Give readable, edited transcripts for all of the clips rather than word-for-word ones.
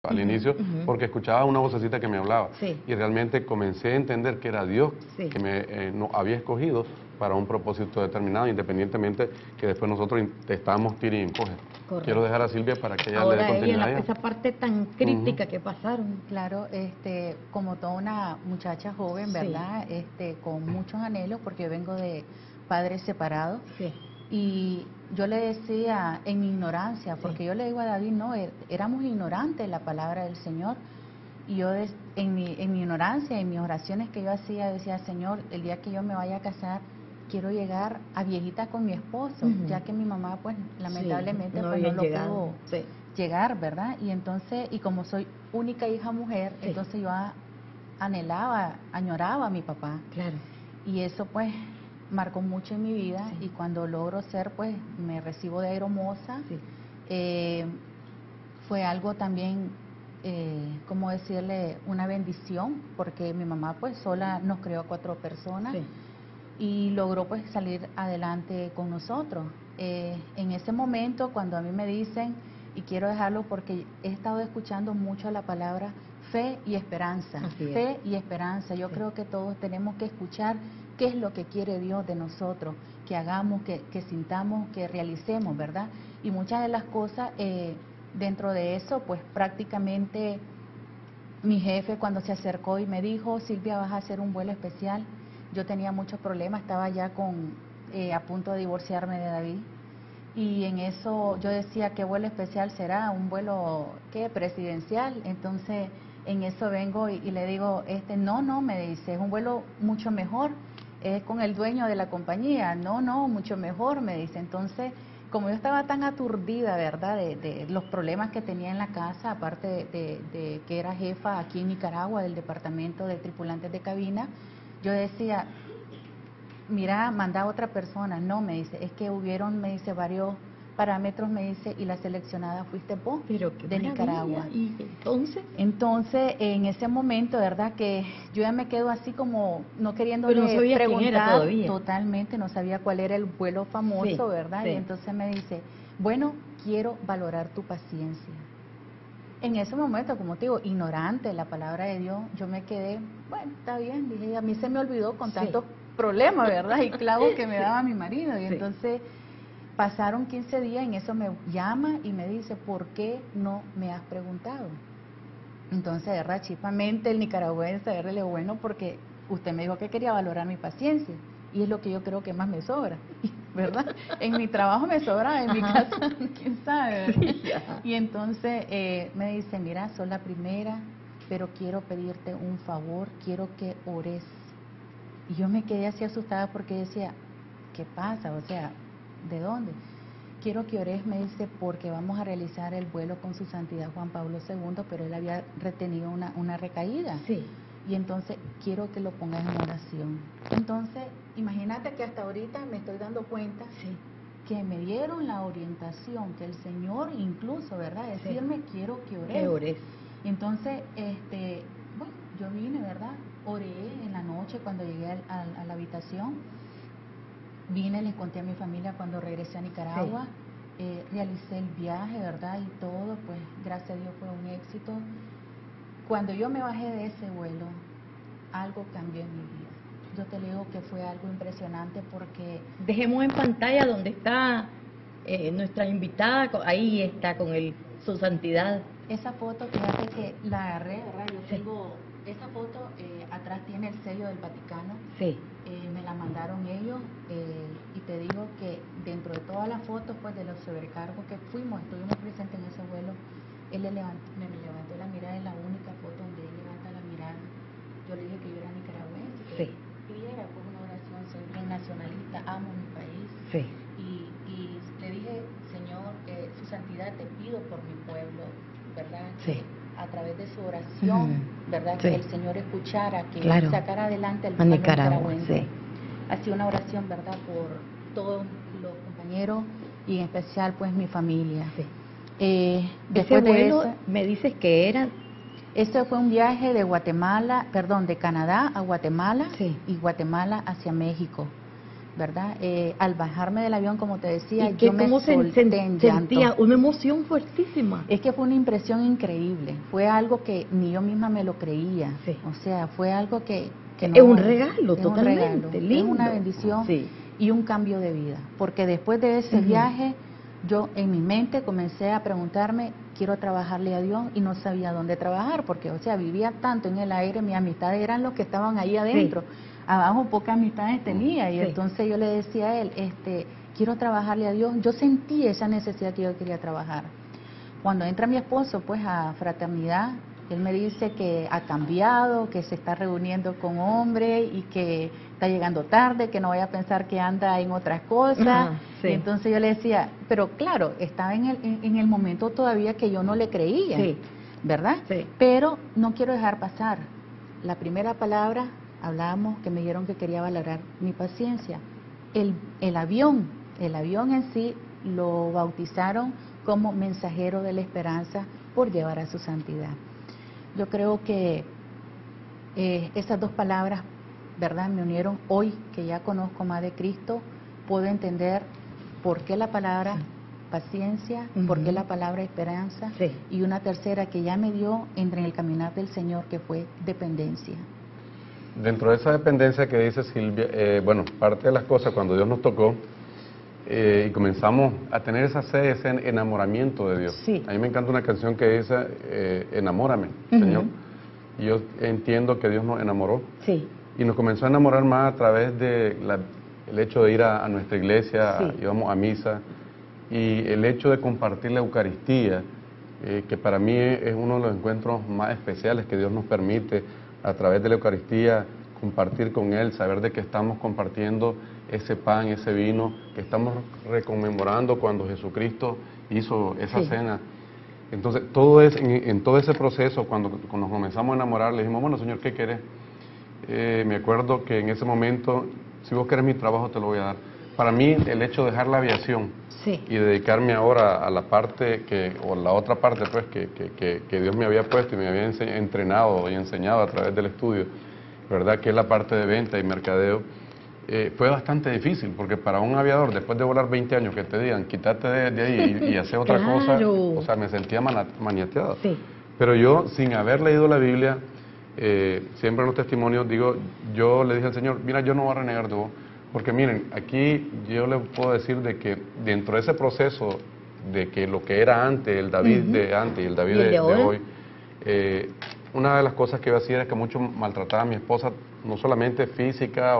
al inicio, porque escuchaba una vocecita que me hablaba. Sí. Y realmente comencé a entender que era Dios Sí. que me no, había escogido para un propósito determinado, independientemente que después nosotros estábamos tira y encoge. Correcto. Quiero dejar a Silvia para que ella le dé Ahora continuidad. ella, esa parte tan crítica que pasaron. Claro, como toda una muchacha joven, ¿verdad? Con muchos anhelos, porque yo vengo de padres separados. Sí. Y yo le decía en mi ignorancia, porque yo le digo a David, no, éramos ignorantes de la palabra del Señor. Y yo en mi ignorancia, en mis oraciones que yo hacía, decía, Señor, el día que yo me vaya a casar, quiero llegar a viejita con mi esposo, ya que mi mamá, pues, lamentablemente, no pues, no lo llegado. pudo llegar, ¿verdad? Y entonces, y como soy única hija mujer, entonces yo añoraba a mi papá. Claro. Y eso, pues, marcó mucho en mi vida, y cuando logro ser, pues, me recibo de aeromoza, fue algo también, ¿cómo decirle? Una bendición, porque mi mamá, pues, sola nos crió a 4 personas, y logró, pues, salir adelante con nosotros. En ese momento, cuando a mí me dicen, y quiero dejarlo porque he estado escuchando mucho la palabra fe y esperanza, fe y esperanza. Yo creo que todos tenemos que escuchar qué es lo que quiere Dios de nosotros, que hagamos, que sintamos, que realicemos, ¿verdad? Y muchas de las cosas, dentro de eso, pues prácticamente mi jefe cuando se acercó y me dijo, Silvia, vas a hacer un vuelo especial. Yo tenía muchos problemas, estaba ya a punto de divorciarme de David. Y en eso yo decía, ¿qué vuelo especial será? ¿Un vuelo presidencial? Entonces, en eso vengo y le digo, no, me dice, es un vuelo mucho mejor, es con el dueño de la compañía. No, mucho mejor, me dice. Entonces, como yo estaba tan aturdida, ¿verdad?, de los problemas que tenía en la casa, aparte de que era jefa aquí en Nicaragua del departamento de tripulantes de cabina, yo decía, mira, manda a otra persona. No, me dice, es que hubieron, me dice, varios parámetros, me dice, y la seleccionada fuiste vos, de Nicaragua. ¿Y entonces, en ese momento, verdad, que yo ya me quedo así como no queriéndole no sabía preguntar, quién era todavía. Totalmente, no sabía cuál era el vuelo famoso, ¿verdad? Y entonces me dice, bueno, quiero valorar tu paciencia. En ese momento, como te digo, ignorante de la palabra de Dios, yo me quedé, bueno, está bien, dije, a mí se me olvidó con tantos problemas, ¿verdad? Y clavos que me daba mi marido. Y entonces pasaron 15 días, en eso me llama y me dice, ¿por qué no me has preguntado? Entonces, ¿verdad? Chipamente el nicaragüense, ¿verdad? Le digo, bueno, porque usted me dijo que quería valorar mi paciencia. Y es lo que yo creo que más me sobra, ¿verdad? En mi trabajo me sobra, en mi casa, quién sabe, ¿verdad? Y entonces me dice, mira, sos la primera, pero quiero pedirte un favor, quiero que ores. Y yo me quedé así asustada porque decía, ¿qué pasa? O sea, ¿de dónde? Quiero que ores, me dice, porque vamos a realizar el vuelo con su santidad Juan Pablo II, pero él había retenido una recaída. Y entonces quiero que lo pongas en oración. Entonces, imagínate que hasta ahorita me estoy dando cuenta que me dieron la orientación, que el Señor incluso, ¿verdad? Decirme, quiero que ores. Que ores. Y entonces, bueno, yo vine, ¿verdad? Oré en la noche cuando llegué a la habitación. Vine, les conté a mi familia cuando regresé a Nicaragua. Realicé el viaje, ¿verdad? Y todo, pues, gracias a Dios fue un éxito. Cuando yo me bajé de ese vuelo, algo cambió en mi vida. Yo te digo que fue algo impresionante porque... Dejemos en pantalla donde está nuestra invitada, ahí está con su santidad. Esa foto, fíjate que la agarré, ¿verdad? Yo tengo... Esa foto atrás tiene el sello del Vaticano. Me la mandaron ellos y te digo que dentro de todas las fotos, pues, de los sobrecargos que estuvimos presentes en ese vuelo, él me levantó la mirada, es la única foto donde él levanta la mirada. Yo le dije que yo era nicaragüense, que pidiera pues una oración, soy bien nacionalista, amo mi país. Y le dije, Señor, su santidad, te pido por mi pueblo, ¿verdad? A través de su oración, ¿verdad? Que el Señor escuchara, que sacara adelante el pueblo nicaragüense. Ha sido una oración, ¿verdad? Por todos los compañeros y en especial, pues, mi familia. Después de eso, me dices que era... Este fue un viaje de Canadá a Guatemala y Guatemala hacia México. ¿verdad? Al bajarme del avión, como te decía, ¿Y qué, yo me cómo solté en llanto. sentía? Una emoción fuertísima. Es que fue una impresión increíble, fue algo que ni yo misma me lo creía, Sí. o sea, fue algo que es no, un regalo, es totalmente, un regalo, lindo. es una bendición Sí. y un cambio de vida, porque después de ese viaje, yo en mi mente comencé a preguntarme, quiero trabajarle a Dios, y no sabía dónde trabajar, porque, o sea, vivía tanto en el aire, mis amistades eran los que estaban ahí adentro, abajo pocas amistades tenía, y entonces yo le decía a él, quiero trabajarle a Dios. Yo sentí esa necesidad que yo quería trabajar. Cuando entra mi esposo, pues, a fraternidad, él me dice que ha cambiado, que se está reuniendo con hombres y que está llegando tarde, que no vaya a pensar que anda en otras cosas. Y entonces yo le decía, pero claro, estaba en el momento todavía que yo no le creía, ¿verdad? Sí. Pero no quiero dejar pasar. La primera palabra, hablábamos que me dijeron que quería valorar mi paciencia. El avión en sí lo bautizaron como mensajero de la esperanza por llevar a su santidad. Yo creo que esas dos palabras, ¿verdad?, me unieron. Hoy que ya conozco más de Cristo, puedo entender por qué la palabra paciencia, por qué la palabra esperanza, y una tercera que ya me dio entre el caminar del Señor, que fue dependencia. Dentro de esa dependencia que dice Silvia, bueno, parte de las cosas cuando Dios nos tocó y comenzamos a tener esa sed, ese enamoramiento de Dios. A mí me encanta una canción que dice, enamórame, Señor. Y yo entiendo que Dios nos enamoró y nos comenzó a enamorar más a través de el hecho de ir a nuestra iglesia, íbamos a misa, y el hecho de compartir la Eucaristía, que para mí es uno de los encuentros más especiales que Dios nos permite, a través de la Eucaristía, compartir con Él, saber de que estamos compartiendo ese pan, ese vino, que estamos reconmemorando cuando Jesucristo hizo esa cena. Entonces, en todo ese proceso, cuando nos comenzamos a enamorar, le dijimos, bueno, Señor, ¿qué quieres? Me acuerdo que en ese momento, si vos querés mi trabajo, te lo voy a dar. Para mí, el hecho de dejar la aviación y dedicarme ahora a la parte, o la otra parte, pues, que Dios me había puesto y me había entrenado y enseñado a través del estudio, ¿verdad?, que es la parte de venta y mercadeo, fue bastante difícil, porque para un aviador, después de volar 20 años, que te digan, quítate de ahí y hacer otra cosa, o sea, me sentía maniateado. Pero yo, sin haber leído la Biblia, siempre en los testimonios digo, yo le dije al Señor, mira, yo no voy a renegar de vos, porque miren, aquí yo le puedo decir de que dentro de ese proceso de que lo que era antes, el David de antes y el David de hoy, una de las cosas que yo hacía era que mucho maltrataba a mi esposa, no solamente física,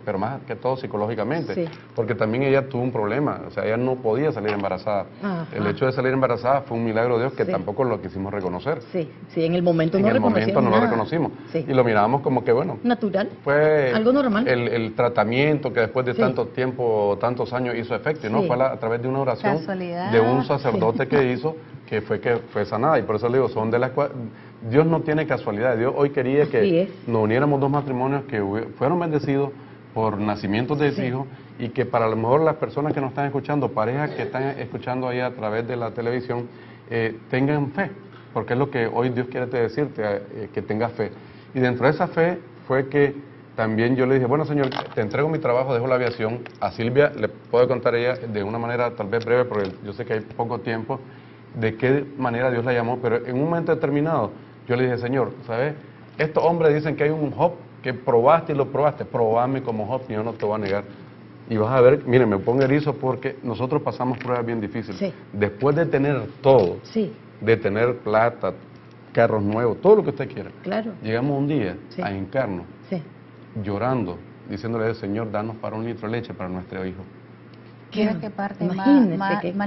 pero más que todo psicológicamente, porque también ella tuvo un problema, o sea, ella no podía salir embarazada. El hecho de salir embarazada fue un milagro de Dios que tampoco lo quisimos reconocer. En el momento no lo reconocimos. Y lo mirábamos como que, bueno, natural, fue algo normal. El tratamiento que después de tanto tiempo, tantos años hizo efecto, y no fue a través de una oración de un sacerdote que hizo, que fue sanada, y por eso le digo, son de las cuales Dios no tiene casualidad. Dios hoy quería que nos uniéramos dos matrimonios que fueron bendecidos por nacimientos de hijos, y que para lo mejor las personas que nos están escuchando, parejas que están escuchando ahí a través de la televisión, tengan fe, porque es lo que hoy Dios quiere decirte, que tengas fe. Y dentro de esa fe fue que también yo le dije, bueno, Señor, te entrego mi trabajo, dejo la aviación. A Silvia le puedo contar ella de una manera tal vez breve, porque yo sé que hay poco tiempo, de qué manera Dios la llamó, pero en un momento determinado yo le dije, Señor, ¿sabes? Estos hombres dicen que hay un Job, que probaste y lo probaste, probame como Job y yo no te voy a negar. Y vas a ver, miren, me pongo erizo porque nosotros pasamos pruebas bien difíciles. Después de tener todo, de tener plata, carros nuevos, todo lo que usted quiera, llegamos un día a hincarnos, llorando, diciéndole, Señor, danos para 1 litro de leche para nuestro hijo. Qué parte más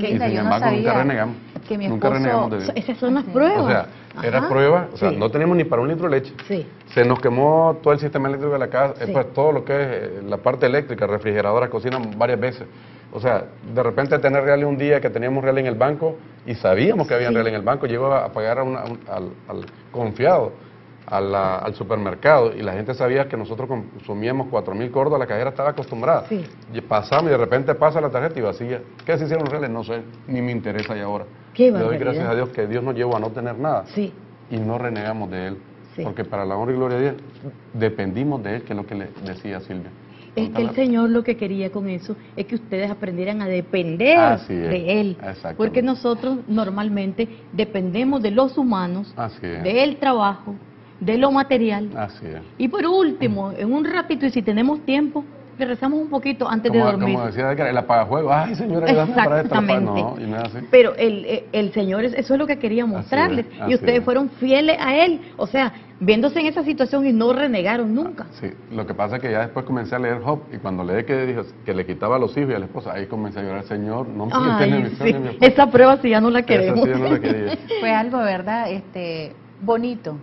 linda. Yo no sabía nunca renegamos, que mi nunca renegamos de Dios. Esas son las pruebas. O sea, era prueba, o sea, no teníamos ni para 1 litro de leche. Se nos quemó todo el sistema eléctrico de la casa, pues todo lo que es la parte eléctrica, refrigeradoras, cocina varias veces. O sea, de repente tener real un día que teníamos real en el banco y sabíamos que había real en el banco, llegó a pagar al confiado, al supermercado, y la gente sabía que nosotros consumíamos 4.000 córdobas, la cajera estaba acostumbrada. Y pasamos y de repente pasa la tarjeta y vacía. ¿Qué se hicieron los reales? No sé, ni me interesa ya ahora. Le doy gracias a Dios que Dios nos llevó a no tener nada y no renegamos de Él. Porque para la honra y gloria de Dios dependimos de Él, que es lo que le decía Silvia. Es que el Señor lo que quería con eso es que ustedes aprendieran a depender de Él. Porque nosotros normalmente dependemos de los humanos, del trabajo, de lo material. Y por último, en un ratito, y si tenemos tiempo, le rezamos un poquito antes de dormir. Como decía el apagajuegos, ay Señor, ayúdame para esto. No, y no es así. Pero el Señor, eso es lo que quería mostrarles. Y ustedes fueron fieles a Él. O sea, viéndose en esa situación y no renegaron nunca. Sí, lo que pasa es que ya después comencé a leer Job, y cuando leí que dijo que le quitaba a los hijos y a la esposa, ahí comencé a llorar, Señor, no me quites ni mi esposa ni mi esposa. Esa prueba sí ya no la queremos. Esa sí ya no la quería. Fue algo, ¿verdad? Bonito.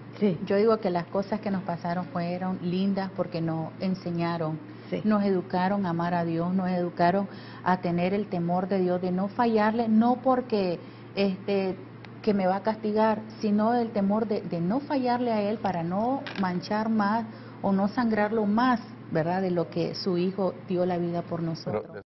Yo digo que las cosas que nos pasaron fueron lindas porque nos enseñaron, nos educaron a amar a Dios, nos educaron a tener el temor de Dios, de no fallarle, no porque que me va a castigar, sino el temor de no fallarle a Él para no manchar más o no sangrarlo más, ¿verdad? De lo que su Hijo dio la vida por nosotros.